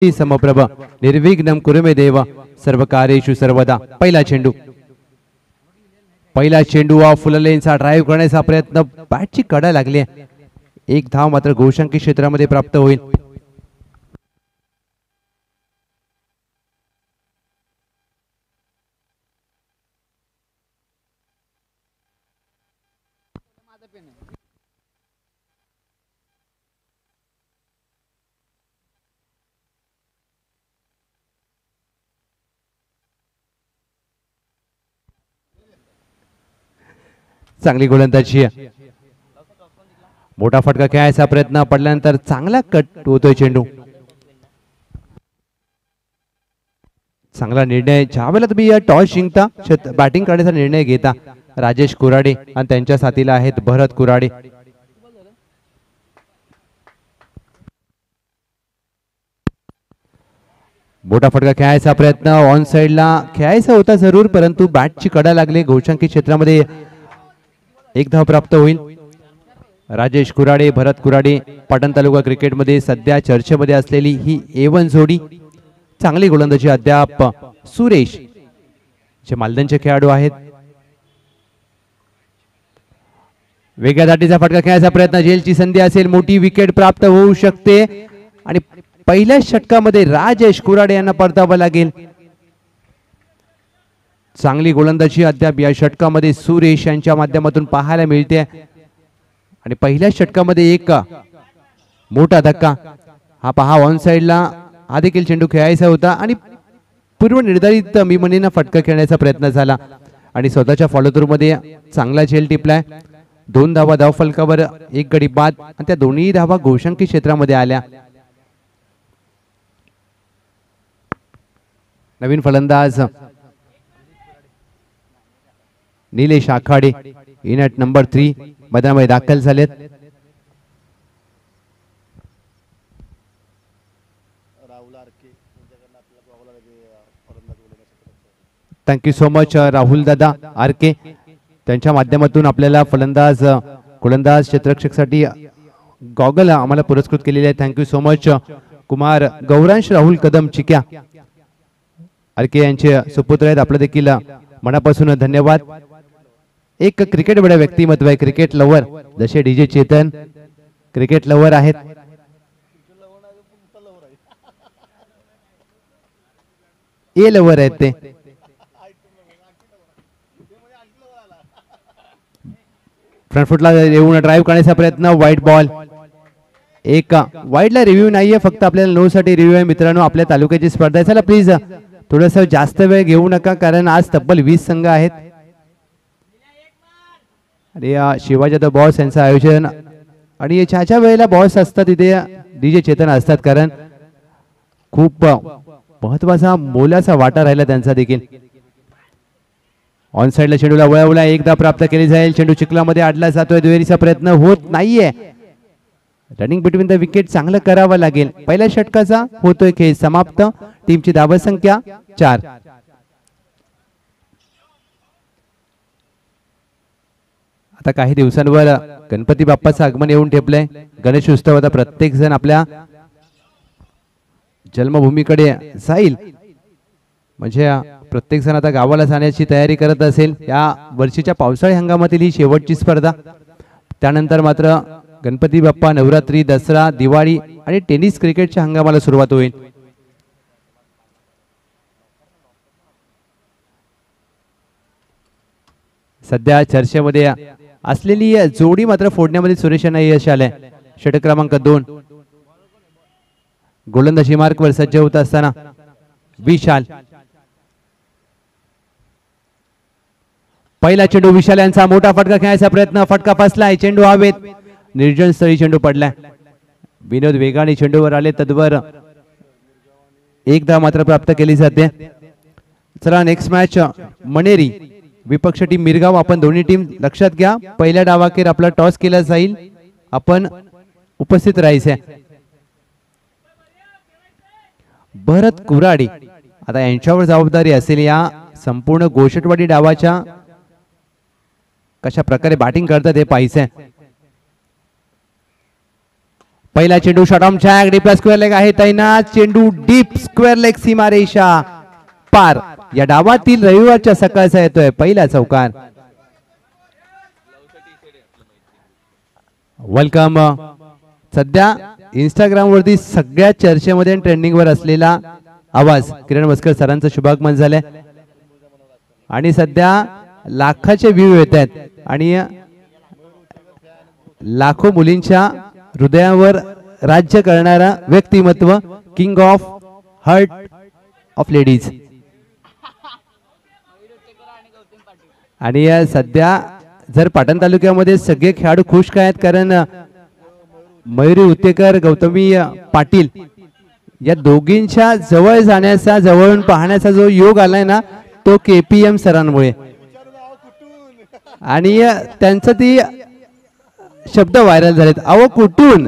समप्रभ निर्विघ्नं कुरु मे देव सर्वकार्येषु सर्वदा। पहिला चेंडू फुललेनचा ड्राइव्ह करण्याचा प्रयत्न, बॅटची कडा लागली, एक धाव मात्र गोशांकी क्षेत्रामध्ये प्राप्त होईल। चांगली गोलंदाजी, मोठा फटका खेळायचा प्रयत्न, पडल्यानंतर चांगला कट होतोय चेंडू। चांगला निर्णय, ज्यावेळेला तुम्ही टॉस जिंकता बॅटिंग करण्याचा निर्णय घेता। राजेश कुराडे आणि त्यांच्या साथीला आहेत भरत कुराडे। मोठा फटका खेळायचा प्रयत्न, ऑन साइडला खेळायचा होता जरूर, परंतु बॅटची कडा लागली, गोशांकी क्षेत्रामध्ये एक धाव प्राप्त होईल। राजेश कुराडे भरत कुराडे पाटण तालुका क्रिकेटमध्ये सध्या चर्चेमध्ये असलेली ही A1 जोडी। चांगली गोलंदाजी अद्याप सुरेश जे मालदणचे खेळाडू आहेत। वेगळ्या दाटीचा फटका खेळायचा प्रयत्न, झेलची संधी असेल, मोठी विकेट प्राप्त होऊ शकते आणि पहिल्या षटकामध्ये राजेश कुराडे यांना परतावं लागेल। चांगली गोलंदाजी अद्याप या षटकामध्ये सुरेश यांच्या माध्यमातून पाहायला मिळते आणि पहिल्या षटकामध्ये एक मोठा धक्का। हा पहा ऑन साइडला हा देखील चेंडू खेळायचा होता आणि पूर्व निर्धारित मी म्हणेन फटका खेळण्याचा प्रयत्न झाला आणि स्वतःच्या फॉलो थ्रू मध्ये चांगला झेल टिपलाय। 2 धावा धाव फलकावर, 1 गडी बाद आणि त्या दोन्ही धावा गोशांकी क्षेत्रामध्ये आल्या। नवीन फलंदाज निलेश आखाडे इन ॲट नंबर 3 मैदानामध्ये दाखल झालेत। थँक्यू सो मच राहुल दादा आरके, त्यांच्या माध्यमातून आपल्याला गोलंदाज क्षेत्ररक्षकसाठी गॉगल आम्हाला पुरस्कृत केलेले आहे। Thank you so much Kumar Gauransh Rahul Kadam चिक्या आरके यांचे सुपुत्र आहेत, आपलं देखील मनापासून धन्यवाद। एक क्रिकेट बडा व्यक्तिमत्व आहे, क्रिकेट लवर, जसे डीजे चेतन क्रिकेट लवर आहेत। ए लवर आहेत ते। फ्रंट फुटला येऊन ड्राइव्ह करण्याचा प्रयत्न, वाईट बॉल, एक वाईडला रिव्ह्यू नाहीये, फक्त आपल्याला नो साठी रिव्ह्यू आहे। मित्रांनो, आपल्या तालुक्याची स्पर्धा आहे, चला प्लीज थोडस जास्त वेळ घेऊ नका, कारण आज तब्बल 20 संघ आहेत आणि शिवाजी द बॉस यांचं आयोजन आणि याच्या वेळेला बॉस असतात तिथे डीजे चेतन असतात, कारण खूप महत्वाचा मोलाचा वाटा राहिला त्यांचा देखील। ऑन साइडला चेंडूला वळवला, एकदा प्राप्त केली जाईल, चेंडू चिखलामध्ये अडला जातोय, दुहेरीचा प्रयत्न होत नाहीये। रनिंग बिटवीन द विकेट चांगलं करावं लागेल। पहिल्या षटकाचा होतोय खेळ समाप्त, टीमची धावसंख्या 4। आता काही दिवसांवर गणपती बाप्पाचं आगमन येऊन ठेपलंय। गणेश उत्सव आता प्रत्येक जण आपल्या जन्मभूमीकडे जाईल, म्हणजे प्रत्येक जण आता गावाला जाण्याची तयारी करत असेल। या वर्षीच्या पावसाळी हंगामातील ही शेवटची स्पर्धा, त्यानंतर मात्र गणपती बाप्पा, नवरात्री, दसरा, दिवाळी आणि टेनिस क्रिकेटच्या हंगामाला सुरुवात होईल। सध्या चर्चेमध्ये असलेली जोडी मात्र फोडण्यामध्ये सुरेश यांना यश आलंय। षटक क्रमांक 2, गोलंदाजी मार्कवर सज्ज होत असताना विशाल, पहिला चेंडू विशाल यांचा, मोठा फटका खेळायचा प्रयत्न, फटका फसलाय, चेंडू हवेत, निर्जन स्थळी चेंडू पडलाय। विनोद वेगाने चेंडूवर आले, तद्वर एक धाव मात्र प्राप्त केली जाते। चला नेक्स्ट मॅच मनेरी विपक्ष टीम मिरगाव, आपण दोन्ही टीम लक्षात घ्या, पहिल्या डावाखेर आपला टॉस केला जाईल, आपण उपस्थित राहायचंय। भरत कुराडे आता यांच्यावर जबाबदारी असेल या संपूर्ण गोशटवाडी डावाच्या, कशा प्रकारे बॅटिंग करतात हे पाहायचंय। पहिला चेंडू shot on jack deep square leg आहे तैनात चेंडू डीप स्क्वेअर लेग सीमारेषा पार. या डावातील रविवारच्या सकाळचा येतोय पहिला चौकार. वेलकम. सध्या इंस्टाग्राम वरती सगळ्या चर्चेमध्ये ट्रेंडिंग वर असलेला आवाज किरण मस्कर सरांचं शुभागमन झालंय आणि सध्या लाखाचे व्ह्यू येत आहेत आणि लाखो मुलींच्या हृदयावर राज्य करणारा व्यक्तिमत्व king of heart of ladies. आणि सध्या जर पाटण तालुक्यामध्ये सगळे खेळाडू खुश काय आहेत कारण मयुरी उत्तेकर गौतमी पाटील या दोघींच्या जवळ जाण्याचा जवळून पाहण्याचा जो योग आलाय ना तो KPM सरांमुळे आणि त्यांचं ती शब्द व्हायरल झालेत अहो कुठून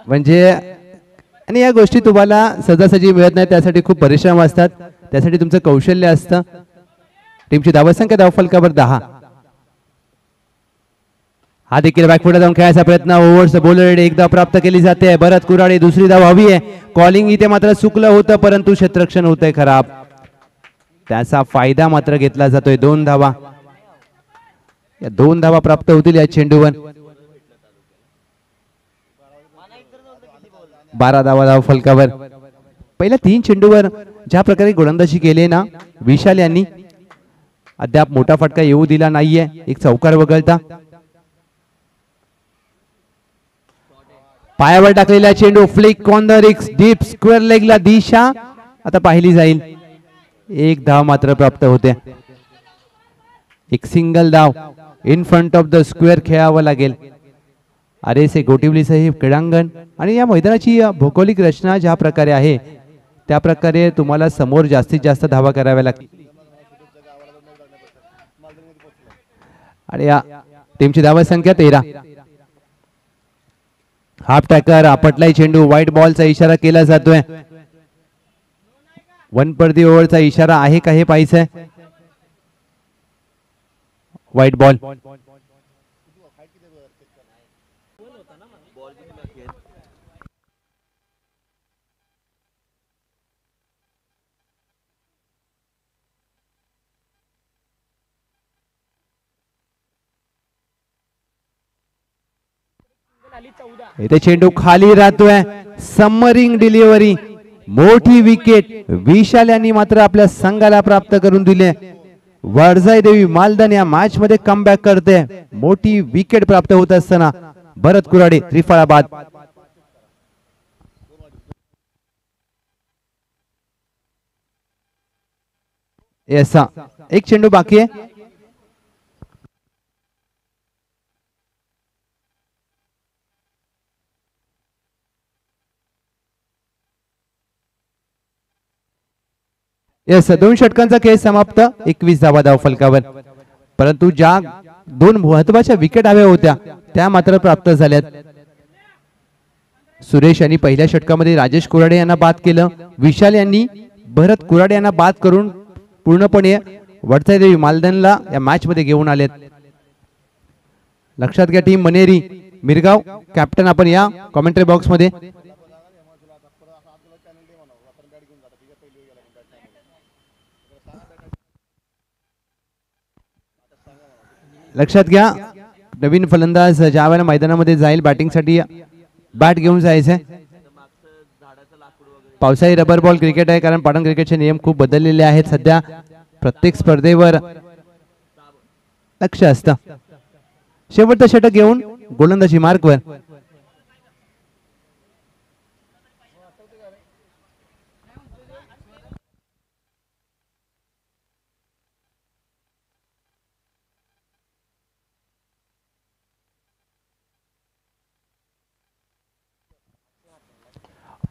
म्हणजे. आणि या गोष्टी तुम्हाला सहजासहजी मिळत नाही त्यासाठी खूप परिश्रम असतात त्यासाठी तुमचं कौशल्य असतं. टीमची धावसंख्या धावफलकावर 10. हा देखील बॅकफुटला जाऊन खेळायचा प्रयत्न ओव्हर्स बॉलर एकदा प्राप्त केली जाते. भरत कुराडे दुसरी धाव हवी आहे. कॉलिंग इथे मात्र चुकलं होतं परंतु क्षेत्ररक्षण होतंय खराब. त्याचा फायदा मात्र घेतला जातोय. 2 धावा. या 2 धावा प्राप्त होतील या चेंडूवर. 12 धावा धाव फलकावर. पहिल्या 3 चेंडूवर ज्या प्रकारे गोलंदाजी केली ना विशाल यांनी अद्याप मोठा फटका येऊ दिला नाहीये. एक चौकार वगळता पायावर टाकलेला चेंडू फ्लिक ऑन द रिक्स डीप स्क्वेअर लेगला दिशा आता पाहिली जाईल. 1 धाव मात्र प्राप्त होते. एक सिंगल धाव in front of the square खेळावं लागेल. RSA गोटिवली साहेब क्रीडांगण आणि या मैदानाची भौगोलिक रचना ज्या प्रकारे आहे त्या प्रकारे तुम्हाला समोर जास्तीत जास्त धावा कराव्या लागतील. आणि या टीमची धावा संख्या 13. हाफ टॅकर आपटलाय चेंडू. व्हाईट बॉलचा इशारा केला जातोय. वनपर्दी ओव्हरचा इशारा आहे का हे पाहायचंय. White ball. इथे चेंडू खाली राहतोय. समरिंग डिलिव्हरी मोठी विकेट विशाल यांनी मात्र आपल्या संघाला प्राप्त करून दिले. वडजाई देवी मालदन या मॅच मध्ये कमबॅक करते. मोठी विकेट प्राप्त होत असताना भरत कुराडे त्रिफळाबाद. ऐसा एक चेंडू बाकी आहे. येस 2 षटकांचा खेळ समाप्त. 21 धावा धाव फलकावर. परंतु ज्या 2 महत्वाच्या विकेट हव्या होत्या त्या मात्र प्राप्त झाल्यात. सुरेश यांनी पहिल्या षटकामध्ये राजेश कुराडे यांना बाद केलं. विशाल यांनी भरत कुराडे यांना बाद करून पूर्णपणे वडसाई देवी मालदनला या मॅच मध्ये घेऊन आलेत. लक्षात घ्या टीम मनेरी मिरगाव कॅप्टन आपण या कमेंट्री बॉक्स मध्ये. लक्षात घ्या नवीन फलंदाज ज्या वेळेला मैदानामध्ये जाईल बॅटिंगसाठी बॅट घेऊन जायचंय. पावसाळी रबर बॉल क्रिकेट आहे कारण पाटण क्रिकेटचे नियम खूप बदललेले आहेत. सध्या प्रत्येक स्पर्धेवर लक्ष असतं. शेवटचं षटक घेऊन गोलंदाजी मार्कवर.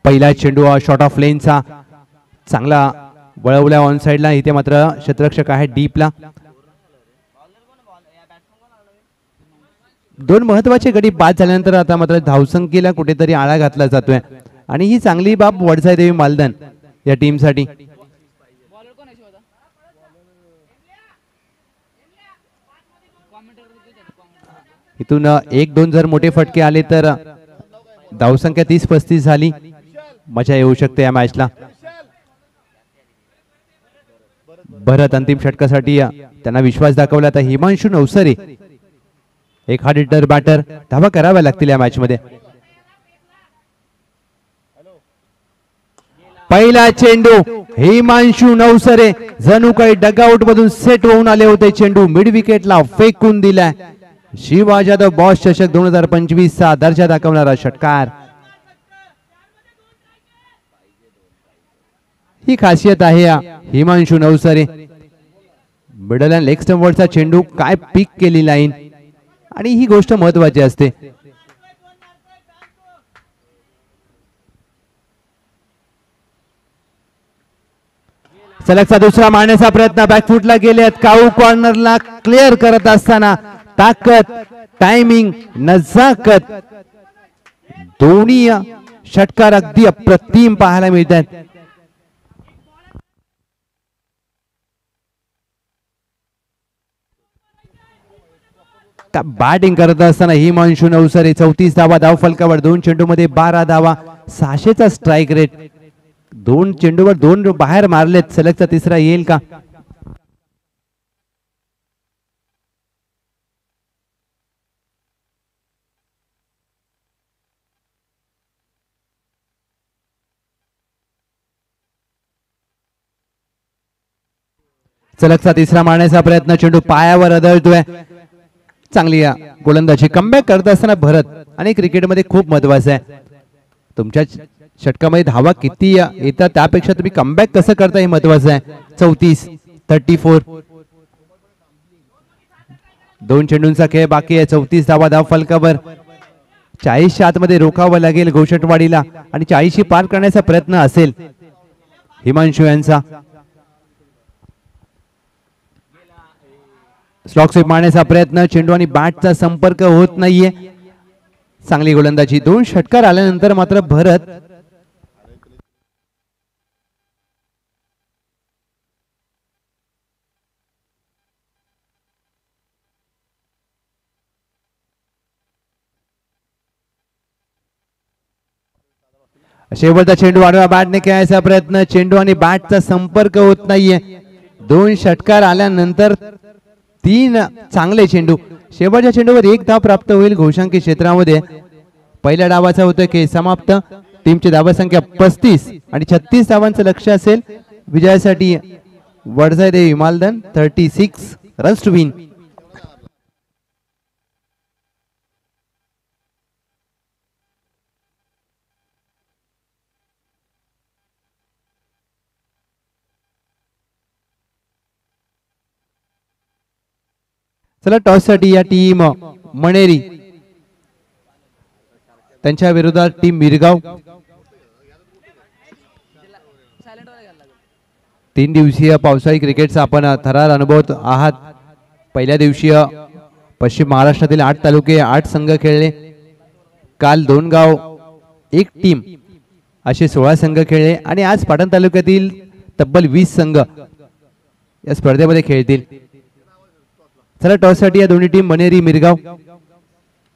पहिला चेंडू शॉट ऑफ लेनचा चांगला वळवल्या ऑन साइडला. इथे मात्र क्षेत्ररक्षक आहे डीपला. 2 महत्वाचे गडी बाद झाल्यानंतर आता मात्र धावसंख्येला कुठेतरी आळा घातला जातोय आणि ही चांगली बाब वडसाई देवी मालदन या टीम साठी. इथून 1-2 जर मोठे फटके आले तर धावसंख्या 30-35 झाली, मजा येऊ शकते या मॅचला. भरत अंतिम षटकासाठी त्यांना विश्वास दाखवला. तर हिमांशू नवसरे एक हार्ड हिटर बॅटर, धावा कराव्या लागतील या मॅच मध्ये. पहिला चेंडू हिमांशू नवसरे जणू काही डगआउट मधून सेट होऊन आले होते. चेंडू मिड विकेटला फेकून दिलाय. शिवा जाधव बॉस चषक 2025 चा दर्जा दाखवणारा षटकार. ही खासियत आहे या Himanshu Navsare. Middle and leg stump वरचा चेंडू काय पिक केली लाईन, आणि ही गोष्ट महत्वाची असते. सलगचा दुसरा मारण्याचा प्रयत्न, बॅकफुटला गेलेत. काऊ कॉर्नरला क्लिअर करत असताना ताकद, टायमिंग, नजाकत दोन्ही षटकार अगदी अप्रतिम पाहायला मिळतात. बॅटिंग करत असताना हिमांशू नवसरे 34 धावा धाव फलकावर, 2 चेंडू मध्ये 12 धावा, 600चा स्ट्राईक रेट. 2 चेंडूवर 2 बाहेर मारलेत. सलगचा तिसरा येईल का? सलगचा तिसरा मारण्याचा प्रयत्न, चेंडू पायावर आदळतोय. चांगली गोलंदाजी. कमबॅक करत असताना भरत आणि क्रिकेटमध्ये खूप महत्वाचं आहे, तुमच्या षटकामध्ये धावा किती येतात त्यापेक्षा तुम्ही कमबॅक कसं करता हे महत्वाचं आहे. 34 2 चेंडूंचा खेळ बाकी आहे. 34 धावा धाव फलकावर. 40च्या आतमध्ये रोखावं लागेल घोषटवाडीला, आणि 40 पार करण्याचा प्रयत्न असेल हिमांशू यांचा. स्लॉक स्वीप मारण्याचा प्रयत्न, चेंडू आणि बॅटचा संपर्क होत नाहीये. चांगली गोलंदाजी. 2 षटकार आल्यानंतर मात्र भरत शेवटचा चेंडू आडव्या बॅटने खेळायचा प्रयत्न, चेंडू आणि बॅटचा संपर्क होत नाहीये. 2 षटकार आल्यानंतर 3 चांगले चेंडू. शेवटच्या चेंडूवर 1 धाव प्राप्त होईल घोषांकी क्षेत्रामध्ये. पहिल्या डावाचा होतोय खेळ समाप्त. टीमची धावसंख्या 35 आणि 36 धावांचं लक्ष असेल विजयासाठी. वडजादेवी मालधन 36 रन्स टू विन. चला टॉस साठी या टीम मणेरी, त्यांच्या विरोधात टीम मिरगाव. 3 दिवसीय पावसाळी क्रिकेटचा आपण थरार अनुभवत आहात. पहिल्या दिवशी पश्चिम महाराष्ट्रातील 8 तालुके 8 संघ खेळले. काल 2 गाव 1 टीम असे 16 संघ खेळले, आणि आज पाटण तालुक्यातील तब्बल 20 संघ या स्पर्धेमध्ये खेळतील. चला टॉस साठी या दोन्ही टीम मणेरी मिरगाव.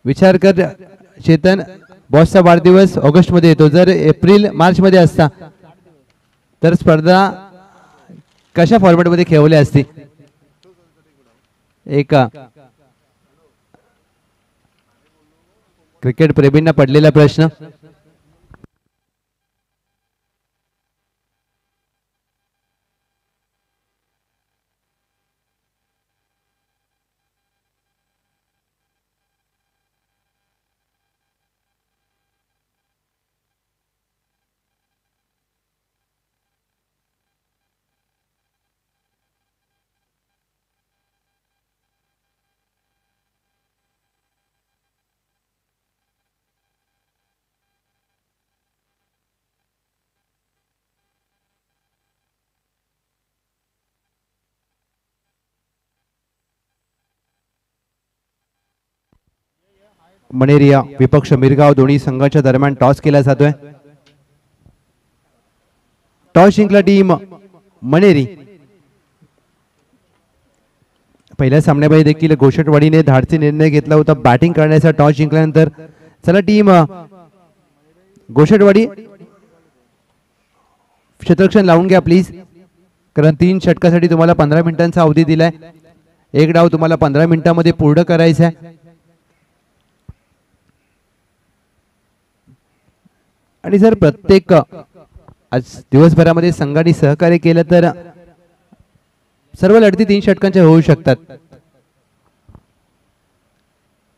विचार कर चेतन, बॉसचा वाढदिवस ऑगस्ट मध्ये येतो. जर एप्रिल मार्च मध्ये असता तर स्पर्धा कशा फॉर्मॅट मध्ये खेळवली असती? एक क्रिकेट प्रेमींना पडलेला प्रश्न. मणेरिया विपक्ष मिरगाव दोन्ही संघाच्या दरम्यान टॉस केला जातोय. टॉस जिंकला टीम मणेरी. पहिल्या सामन्यामध्ये देखील गोषटवाडीने धाडसी निर्णय घेतला होता बॅटिंग करण्याचा टॉस जिंकल्यानंतर. चला टीम गोषटवाडी क्षेत्ररक्षण लावून घ्या प्लीज, कारण 3 षटकासाठी तुम्हाला 15 मिनिटांचा अवधी दिलाय. एक डाव तुम्हाला 15 मिनिटांमध्ये पूर्ण करायचा आहे. आणि जर प्रत्येक आज दिवसभरामध्ये संघाने सहकार्य केलं तर सर्व लढती 3 षटकांच्या होऊ शकतात.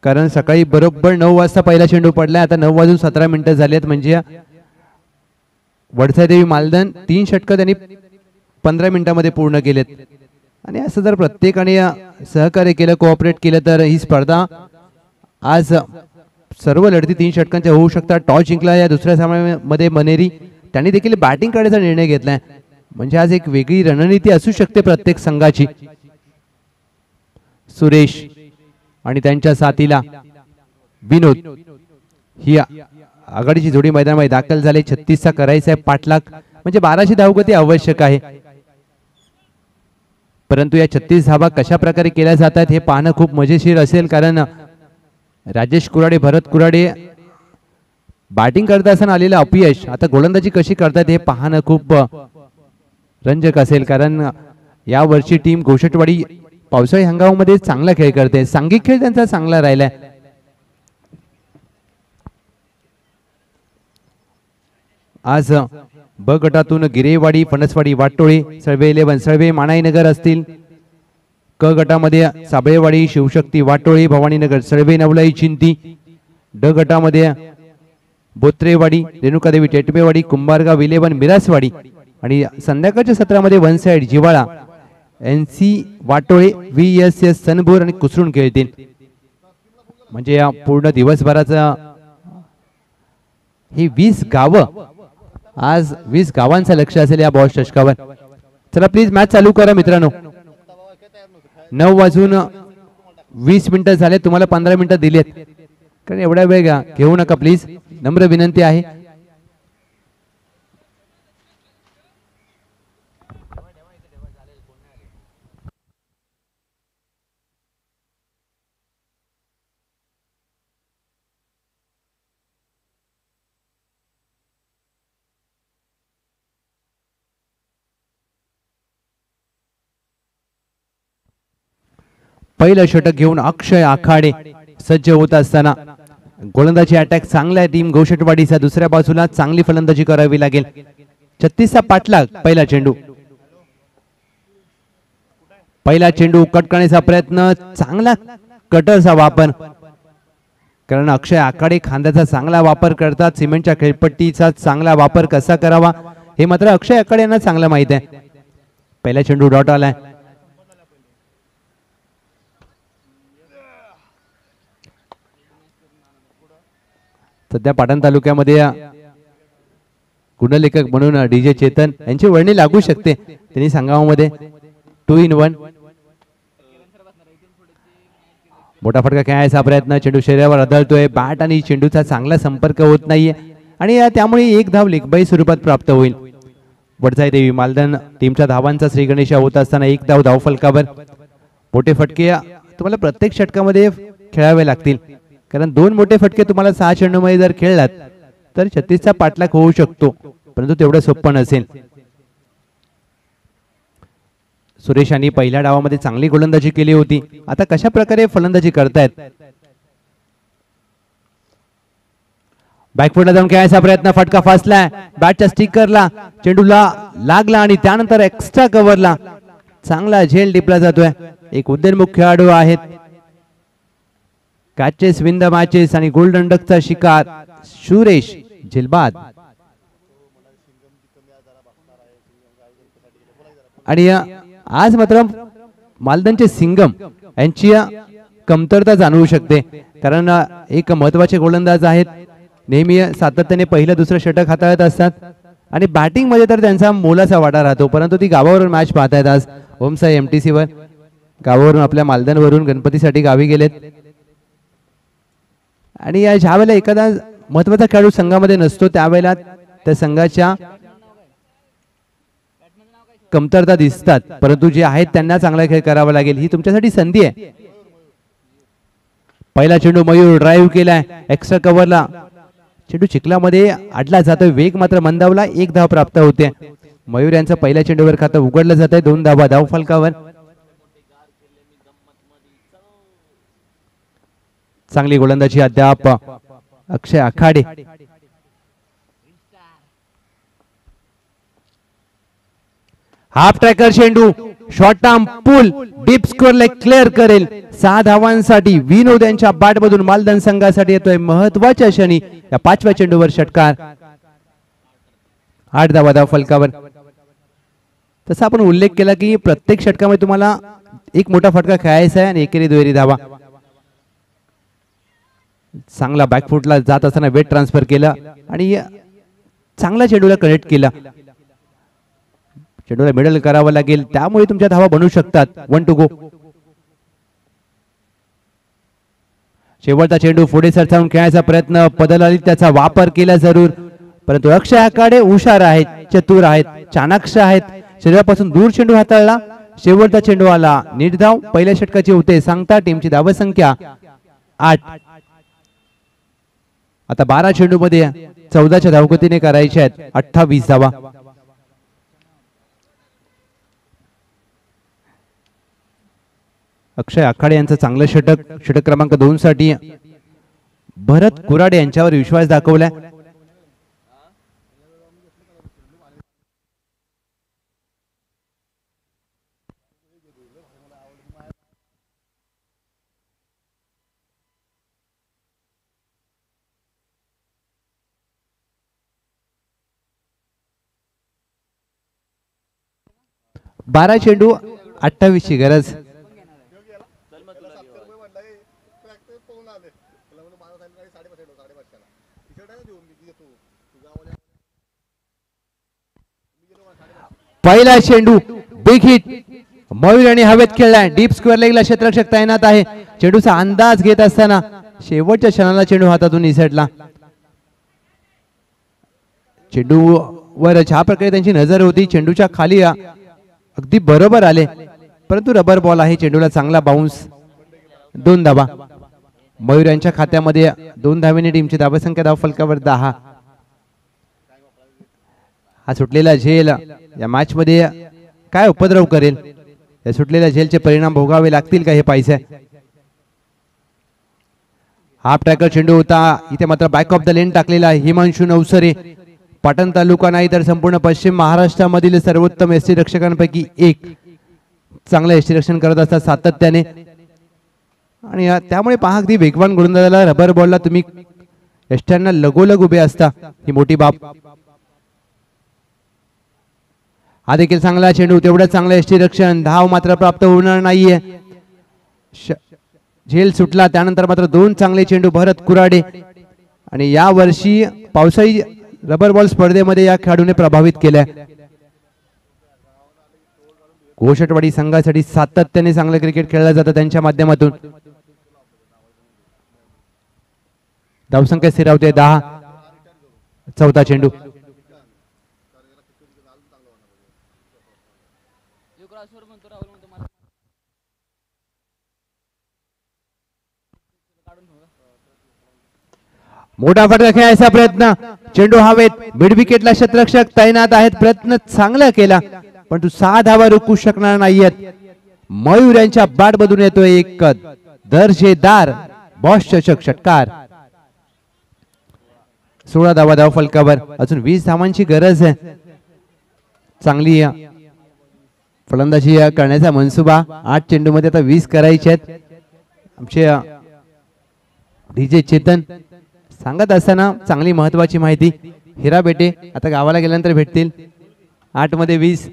कारण सकाळी बरोबर 9 वाजता पहिला चेंडू पडलाय, आता 9:17 झालेत, म्हणजे वडसाईदेवी मालधन 3 षटक त्यांनी 15 मिनिटांमध्ये पूर्ण केलेत. आणि असं जर प्रत्येकाने सहकार्य केलं, कोऑपरेट केलं तर ही स्पर्धा आज सर्व लढती 3 षटकांच्या होऊ शकतात. टॉस जिंकला या दुसऱ्या सामन्यामध्ये मनेरी, त्यांनी देखील बॅटिंग करण्याचा निर्णय घेतलाय, म्हणजे आज एक वेगळी रणनीती असू शकते प्रत्येक संघाची. सुरेश आणि त्यांच्या साथीला विनोद ही आघाडीची जोडी मैदानामध्ये दाखल झाले. 36चा करायचा आहे पाठलाग, म्हणजे 1200 धावगती आवश्यक आहे. परंतु या 36 धावा कशा प्रकारे केल्या जातात हे पाहणं खूप मजेशीर असेल, कारण राजेश कुराडे, भरत कुराडे बॅटिंग करता असताना आलेलं अपयश आता गोलंदाजी कशी करतात हे पाहणं खूप रंजक असेल. कारण या वर्षी टीम गोषटवाडी पावसाळी हंगामामध्ये चांगला खेळ करते, सांघिक खेळ त्यांचा चांगला राहिलाय. आज ब गटातून गिरेवाडी, फणसवाडी, वाटोळे, सळवे 11, सळवे, माणाईनगर असतील. क गटामध्ये साबळेवाडी, शिवशक्ती, वाटोळे, भवानीनगर, सळवे, नवलाई, चिंती. ड गटामध्ये बोत्रेवाडी, रेणुकादेवी, टेटमेवाडी, कुंभारगाव, विलेवन, मिरासवाडी. आणि संध्याकाळच्या सत्रामध्ये वन साइड जिवाळा, NC वाटोळे, VSS सनभोर आणि कुसरून खेळतील. म्हणजे या पूर्ण दिवसभराचा ही 20 गावं, आज 20 गावांचं लक्ष असेल या बॉस चषकावर. चला प्लीज मॅच चालू करा मित्रांनो. 9:20 झाले, तुम्हाला 15 मिनिटं दिलेत, कारण एवढा वेळ घेऊ नका प्लीज, नम्र विनंती आहे. पहिलं षटक घेऊन अक्षय आखाडे सज्ज होत असताना गोलंदाजी अटॅक चांगला टीम गोषटवाडीचा. दुसऱ्या बाजूला चांगली फलंदाजी करावी लागेल. 36चा पाठलाग, पहिला चेंडू, पहिला चेंडू कट करण्याचा प्रयत्न, चांगला कटरचा वापर, कारण अक्षय आखाडे खांद्याचा चांगला वापर करतात. सिमेंटच्या खेळपट्टीचा चांगला वापर कसा करावा हे मात्र अक्षय आखाडे यांना चांगलं माहित आहे. पहिला चेंडू डॉट आलाय. सध्या पाटण तालुक्यामध्ये गुणलेखक म्हणून DJ चेतन यांची वर्णी लागू शकते. त्यांनी संघामध्ये 2 in 1 मोठा फटका खेळायचा प्रयत्न, चेंडू शरीरावर आदळतोय, बॅट आणि चेंडूचा चांगला संपर्क होत नाहीये आणि त्यामुळे 1 धाव लेगबाई स्वरूपात प्राप्त होईल. वडसाईदेवी मालधन टीमच्या धावांचा श्रीगणेशा होत असताना 1 धाव धावफलकावर. मोठे फटके तुम्हाला प्रत्येक षटकामध्ये खेळावे लागतील, कारण 2 मोठे फटके तुम्हाला 6 चेंडूमध्ये जर खेळलात तर 36चा पाठलाग होऊ शकतो, परंतु तेवढं सोपं नसेल. सुरेश यांनी पहिल्या डावामध्ये चांगली गोलंदाजी केली होती, आता कशा प्रकारे फलंदाजी करतायत. बॅकफुटला जाऊन खेळायचा प्रयत्न, फटका फासलाय, बॅटच्या स्टिकरला चेंडूला लागला आणि त्यानंतर एक्स्ट्रा कव्हरला चांगला झेल टिपला जातोय. एक उद्योन्मुख खेळाडू आहेत. कॅचेस विन द मॅचेस आणि गोल्डन डकचा शिकार सुरेश झिलबाद. आणि आज मात्र मालधनचे सिंगम यांची कमतरता जाणवू शकते, कारण एक महत्वाचे गोलंदाज आहेत, नेहमी सातत्याने पहिलं दुसरं षटक हाताळत असतात आणि बॅटिंग मध्ये तर त्यांचा मोलाचा वाटा राहतो. परंतु ती गावावरून मॅच पाहतायत आज ओमसाई MTC वर, गावावरून आपल्या मालधनवरून गणपतीसाठी गावी गेलेत. आणि ज्या वेळेला एखादा महत्वाचा खेळाडू संघामध्ये नसतो त्यावेळेला त्या संघाच्या कमतरता दिसतात, परंतु जे आहेत त्यांना चांगला खेळ करावा लागेल. ही तुमच्यासाठी संधी आहे. पहिला चेंडू मयूर ड्राईव्ह केलाय एक्स्ट्रा कव्हरला. चेंडू चिखलामध्ये अडला जातोय, वेग मात्र मंदावला. 1 धाव प्राप्त होते. मयूर यांचं पहिल्या चेंडूवर खातं उघडलं जात आहे. 2 धावा धाव फलकावर. चांगली गोलंदाजी अद्याप अक्षय आखाडे. हाफ ट्रॅकर चेंडू short arm pull deep score leg clear करेल. 6 धावांसाठी विनोद यांच्या बॅट मधून मालदन संघासाठी येतोय महत्वाच्या क्षणी या 5व्या चेंडूवर षटकार. 8 धावा धाव फलकावर. तसा आपण उल्लेख केला की प्रत्येक षटकामध्ये तुम्हाला एक मोठा फटका खेळायचा आहे आणि एकेरी दुहेरी धावा. चांगला बॅकफुटला जात असताना वेट ट्रान्सफर केला आणि चांगला चेंडूला कनेक्ट केला. चेंडूला मिडल करावं लागेल, त्यामुळे तुमच्या धावा बनवू शकतात. 1 टू गो. शेवटचा चेंडू पुढे सरसावून खेळायचा प्रयत्न पदलाली त्याचा वापर केला जरूर, परंतु अक्षय आखाडे हुशार आहेत, चतुर आहेत, चाणाक्ष आहेत. शरीरापासून दूर चेंडू हाताळला. शेवटचा चेंडू आला निर्धाव. पहिल्या षटकाचे होते सांगता टीमची धावसंख्या 8. आता 12 चेंडू मध्ये 14च्या धावगतीने करायचे आहेत 28 धावा. अक्षय आखाडे यांचं चांगलं षटक. षटक क्रमांक 2 साठी भरत कुराडे यांच्यावर विश्वास दाखवलाय. बारा चेंडू 28 ची गरज. पहिला चेंडू बिग हिट. मयूर यांनी हवेत खेळलाय. डीप स्क्वेअर लेगला क्षेत्ररक्षक तैनात आहे. चेंडूचा अंदाज घेत असताना शेवटच्या क्षणाला चेंडू हातातून निसटला. चेंडूवर ज्या प्रकारे त्यांची नजर होती, चेंडूच्या खाली अगदी बरोबर आले, परंतु रबर बॉल आहे. चेंडूला चांगला बाउन्स. 2 धावा. मयूर यांच्या खात्यामध्ये 2 धावेने टीमची धावसंख्या धाव फलकावर 10. हा सुटलेला झेल या मॅच मध्ये काय उपद्रव करेल, या सुटलेल्या झेलचे परिणाम भोगावे लागतील का हे पाहिजे. हाफ ट्रॅकर चेंडू होता. इथे मात्र बॅक ऑफ द लेन टाकलेला हिमांशू नवसरे. पाटण तालुका नाही तर संपूर्ण पश्चिम महाराष्ट्रामधील सर्वोत्तम एसटी रक्षकांपैकी एक. चांगलं एसटी रक्षण करत असतात सातत्याने आणि त्यामुळे पहा अगदी वेगवान गोलंदाजाला रबर बॉलला तुम्ही एसट्यांना लगोलग उभे असता, ही मोठी बाब. हा देखील चांगला चेंडू, तेवढं चांगलं एसटी रक्षण. धाव मात्र प्राप्त होणार नाहीये. झेल सुटला. त्यानंतर मात्र 2 चांगले चेंडू भरत कुराडे. आणि या वर्षी पावसाळी रबर बॉल स्पर्धेमध्ये या खेळाडूने प्रभावित केल्या. घोषटवाडी संघासाठी सातत्याने चांगलं क्रिकेट खेळलं जातं त्यांच्या माध्यमातून. धावसंख्या स्थिरावते 10. चौथा चेंडू. मोठा फटका खेळायचा प्रयत्न. चेंडू हवेत. मिड विकेटला क्षेत्ररक्षक तैनात आहेत. प्रयत्न चांगला केला, पण तू 6 धावा रोखू शकणार नाहीयेत. मयूर यांच्या बॅट मधून येतोय एक दर्जेदार बॉस चषक षटकार. 16 धावा धाव फलकावर. अजून 20 धावांची गरज आहे. चांगली फलंदाजी करण्याचा मनसुबा. 8 चेंडू मध्ये आता 20 करायचे आहेत. आमचे डीजे चेतन सांगत असताना चांगली महत्वाची माहिती. हिरा बेटे आता गावाला गेल्यानंतर भेटतील. 8 मध्ये 20.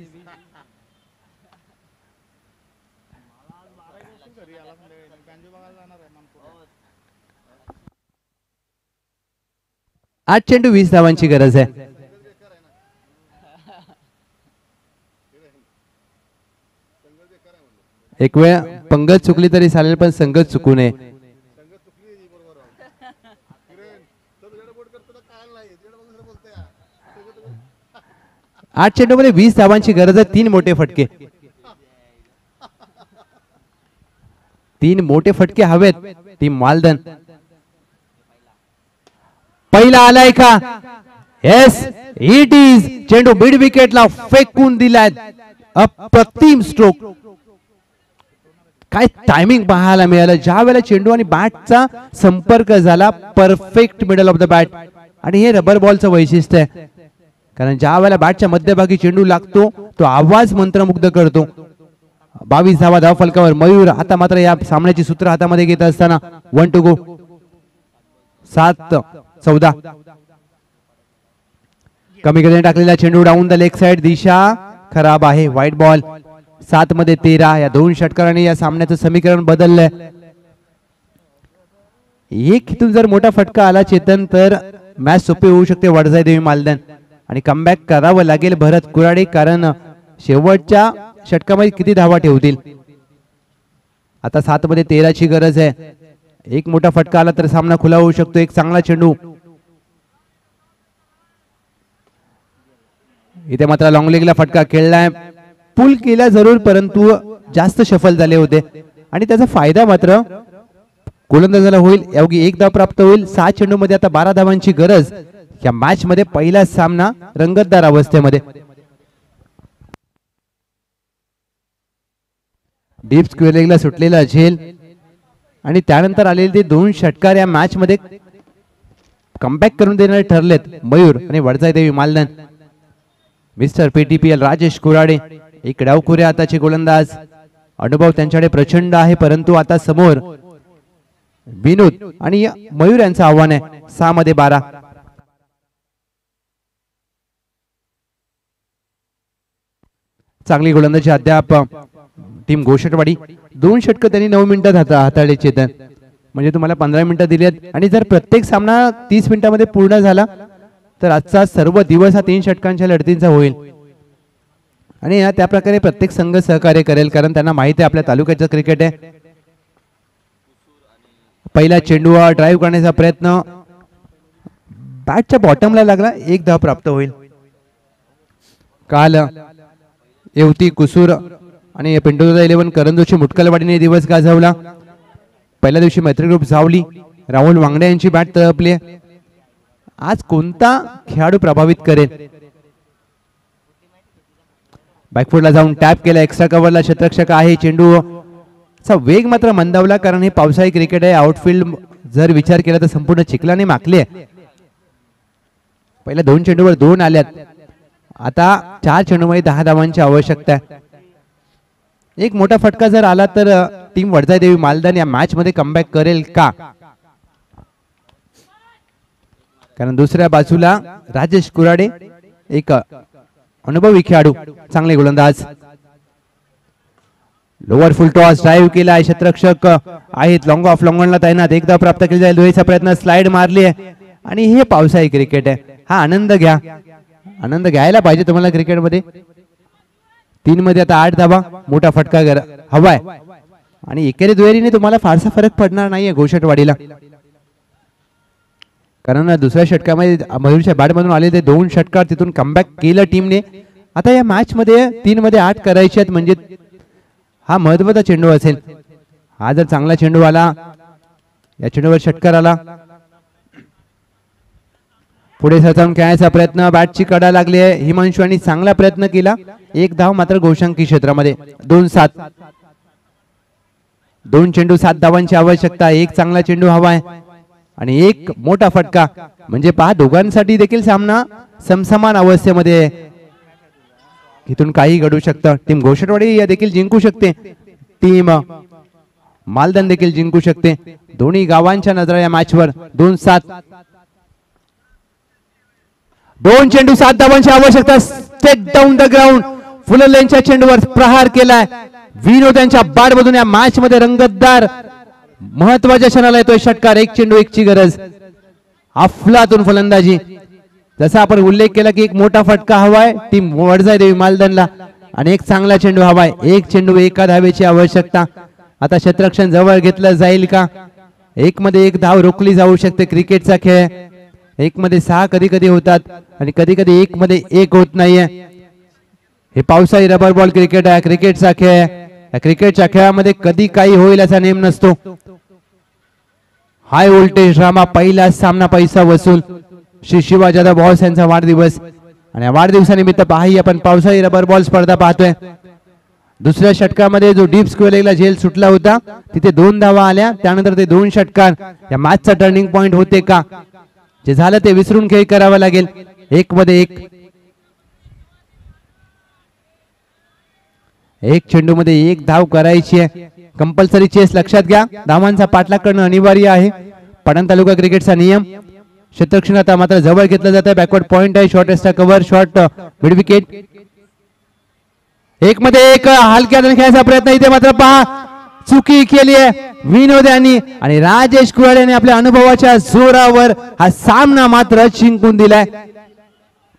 आठ चेंडू 20 धावांची गरज आहे. एक वेळ पंगत चुकली तरी चालेल, पण संगत चुकू नये. 8 चेंडूमध्ये 20 धावांची गरज आहे. 3 मोठे फटके, 3 मोठे फटके हवेत टीम मालदन. पहिला आलाय का? Yes, it is. चेंडू मिड विकेटला फेकून दिलाय. अप्रतिम स्ट्रोक. काय टायमिंग पाहायला मिळालं. ज्या वेळेला चेंडू आणि बॅटचा संपर्क झाला, perfect middle of the bat. आणि हे रबर बॉलचं वैशिष्ट्य आहे, कारण ज्या वेळेला बॅटच्या मध्यभागी चेंडू लागतो तो आवाज मंत्रमुग्ध करतो. 22 धावा धाव फलकावर मयूर. आता मात्र या सामन्याची सूत्र हातामध्ये घेत असताना 1 to go. 7-14. कमी गतीने टाकलेला चेंडू डाऊन द लेग साइड. दिशा खराब आहे. White ball. 7 मध्ये 13. या 2 षटकारांनी या सामन्याचं समीकरण बदललंय. एक इथून जर मोठा फटका आला चेतन तर मॅच सोपी होऊ शकते वडजाई देवी मालदन. आणि कमबॅक करावं लागेल भरत कुराडे, कारण शेवटच्या षटकामध्ये किती धावा ठेवतील. आता 7 मध्ये 13 ची गरज आहे. एक मोठा फटका आला तर सामना खुला होऊ शकतो. एक चांगला चेंडू. इथे मात्र लॉंग लेगला फटका खेळलाय. पुल केला जरूर, परंतु जास्त शफल झाले होते आणि त्याचा फायदा मात्र गोलंदाजाला होईल. अवघी 1 धाव प्राप्त होईल. 6 चेंडू मध्ये आता 12 धावांची गरज. या मॅच मध्ये पहिला सामना रंगतदार अवस्थेमध्ये. डीप स्क्वेअर लेगला सुटलेला झेल आणि त्यानंतर आलेले ते 2 षटकार या मॅच मध्ये कमबॅक करून देणारे ठरलेत मयूर आणि वडजाई देवी मालदन. मिस्टर पीटीपीएल राजेश कुराडे एक डावखुरे आताचे गोलंदाज. अनुभव त्यांच्याकडे प्रचंड आहे, परंतु आता समोर विनोद आणि मयूर यांचं आव्हान आहे. 6 मध्ये 12. चांगली गोलंदाजी अद्याप टीम गोषटवाडी. 2 षटक त्यांनी 9 मिनिटात हाताळले चेतन. म्हणजे तुम्हाला 15 मिनिटं दिलेत आणि जर प्रत्येक सामना 30 मिनिटांमध्ये पूर्ण झाला तर आजचा सर्व दिवस हा 3 षटकांच्या लढतींचा होईल. आणि त्या प्रकारे प्रत्येक संघ सहकार्य करेल, कारण त्यांना माहिती आहे आपल्या तालुक्याचं क्रिकेट आहे. पहिला चेंडू ड्राईव्ह करण्याचा प्रयत्न बॅटच्या बॉटमला लागला. 1 धाव प्राप्त होईल. काल येवती कुसूर आणि पिंटोदा 11 करंजोशी मुटकलवाडीने दिवस गाजवला. पहिल्या दिवशी मैत्री ग्रुप जावली. राहुल वांगडे यांची बॅट तळपली. आज कोणता खेळाडू प्रभावित करेल. बॅकफुटला जाऊन टॅप केला. एक्स्ट्रा कव्हरला क्षेत्ररक्षक आहे. चेंडू चा वेग मात्र मंदावला, कारण हे पावसाळी क्रिकेट आहे. आउटफील्ड जर विचार केला तर संपूर्ण चिखलाने माखले. पहिल्या 2 चेंडूवर 2 आल्यात. आता 4 चेंडूमध्ये 10 धावांची आवश्यकता आहे. एक मोठा फटका जर आला तर टीम वडजाई देवी मालदन या मॅच मध्ये कमबॅक करेल का, कारण दुसऱ्या बाजूला राजेश कुराडे एक अनुभवी खेळाडू, चांगले गोलंदाज. लोअर फुल टॉस ड्राईव्ह केला. क्षेत्ररक्षक आहेत लॉंग ऑफ लॉंगनला तैनात. 1 धाव प्राप्त केली जाईल. दुहेरीचा प्रयत्न. स्लाइड मारली आहे. आणि हे पावसाळी क्रिकेट आहे. हा आनंद घ्या. आनंद घ्यायला पाहिजे तुम्हाला क्रिकेटमध्ये. 3 मध्ये आता 8 धावा. मोठा फटका हवाय आणि एकेरी दुहेरीने तुम्हाला फारसा फरक पडणार नाहीये गोषटवाडीला, कारण दुसऱ्या षटकामध्ये मयूरच्या बॅटमधून आले ते 2 षटकार तिथून कमबॅक केलं टीमने. आता या मॅच मध्ये 3 मध्ये 8 करायचे आहेत, म्हणजे हा महत्वाचा चेंडू असेल. हा जर चांगला चेंडू आला, या चेंडूवर षटकार आला, पुढे सरसावून खेळायचा प्रयत्न. बॅटची कडा लागली आहे. हिमांशू यांनी चांगला प्रयत्न केला. 1 धाव मात्र गोशांकी क्षेत्रामध्ये. 2-7. 2 चेंडू 7 धावांची आवश्यकता. एक चांगला चेंडू हवा आहे आणि एक मोठा फटका, म्हणजे पहा दोघांसाठी देखील सामना समसमान अवस्थेमध्ये आहे. इथून काही घडू शकतं. टीम गोषटवाडी या देखील जिंकू शकते. टीम मालदन देखील जिंकू शकते. दोन्ही गावांच्या नजरा या मॅचवर. 2-7. 2 चेंडू 7 धावांची आवश्यकता. Straight down the ground. फुललेंच्या चेंडूवर प्रहार केलाय. विनोद यांच्या बॅटमधून या मॅच मध्ये रंगतदार महत्वाच्या क्षणाला येतोय षटकार. 1 चेंडू 1 ची गरज. अफलातून फलंदाजी. जसा आपण उल्लेख केला की एक मोठा फटका हवाय टीम वडजाई देवी मालदनला आणि एक चांगला चेंडू हवाय. 1 चेंडू 1 धावेची आवश्यकता. आता क्षेत्ररक्षण जवळ घेतलं जाईल का. 1 मध्ये 1 धाव रोखली जाऊ शकते. क्रिकेटचा खेळ. 1 मध्ये 6 कधी कधी होतात आणि कधी कधी 1 मध्ये 1 होत नाहीये. हे पावसाळी रबर बॉल क्रिकेट आहे, क्रिकेटचा खेळ आहे. या क्रिकेटच्या खेळामध्ये कधी काही होईल असा नेम नसतो. हाय व्होल्टेज ड्रामा, पहिला सामना पैसा वसूल. श्री शिवाजी जाधव बॉस यांचा वाढदिवस आणि या वाढदिवसानिमित्त पाही आपण पावसाळी रबर बॉल स्पर्धा पाहतोय. दुसऱ्या षटकामध्ये जो डीप स्क्वेअरला झेल सुटला होता तिथे 2 धावा आल्या. त्यानंतर ते 2 षटकार या मॅचचा टर्निंग पॉइंट होते का, जे झालं ते विसरून खेळ करावा लागेल. 1 मध्ये 1 चेंडू मध्ये 1 धाव करायची आहे. कंपल्सरी चेस लक्षात घ्या, धावांचा पाठलाग करणं अनिवार्य आहे. पाटण तालुका क्रिकेटचा नियम. क्षेत्ररक्षण आता मात्र जवळ घेतलं जात आहे. बॅकवर्ड पॉइंट आहे, shortest cover, short mid wicket. 1 मध्ये 1 हलक्या खेळायचा प्रयत्न, इथे मात्र पहा चुकी केली आहे विनोद यांनी आणि राजेश कुराड यांनी आपल्या अनुभवाच्या जोरावर हा सामना मात्र जिंकून दिलाय.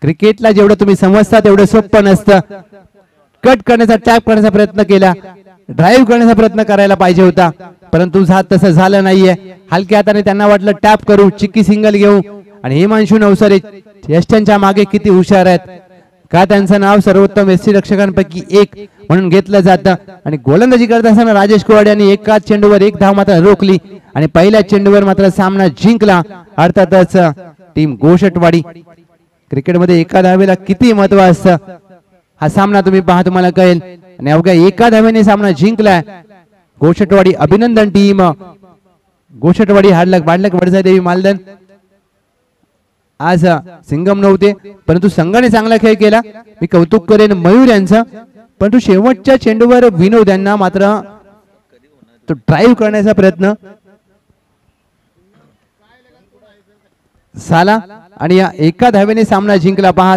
क्रिकेटला जेवढं तुम्ही समजता तेवढं सोपं नसतं. कट करण्याचा, टॅप करण्याचा प्रयत्न केला, ड्राईव्ह करण्याचा प्रयत्न करायला पाहिजे होता, परंतु तसं झालं नाहीये. हलक्या हाताने त्यांना वाटलं टॅप करू, चिक्की सिंगल घेऊ आणि हिमांशू नवसरे यष्ट्यांच्या मागे किती हुशार आहेत का, त्यांचं नाव सर्वोत्तम एसटी रक्षकांपैकी एक म्हणून घेतलं जातं. आणि गोलंदाजी करत असताना राजेश कुराड यांनी एकाच चेंडूवर 1 धाव मात्र रोखली आणि पहिल्या चेंडूवर मात्र सामना जिंकला. अर्थातच टीम गोषटवाडी. क्रिकेटमध्ये एका धावेला किती महत्व असतं हा सामना तुम्ही पहा, तुम्हाला कळेल. आणि अवघ्या 1 धावेने सामना जिंकलाय गोषटवाडी. अभिनंदन टीम गोषटवाडी. हार्डलक बाडलक वडसाई मालदन. आज सिंगम नव्हते परंतु संघाने चांगला खेळ केला, मी कौतुक करेन मयूर यांचं. परंतु शेवटच्या चेंडूवर विनोद यांना मात्र तो ड्राईव्ह करण्याचा प्रयत्न झाला आणि या 1 धावेने सामना जिंकला. पहा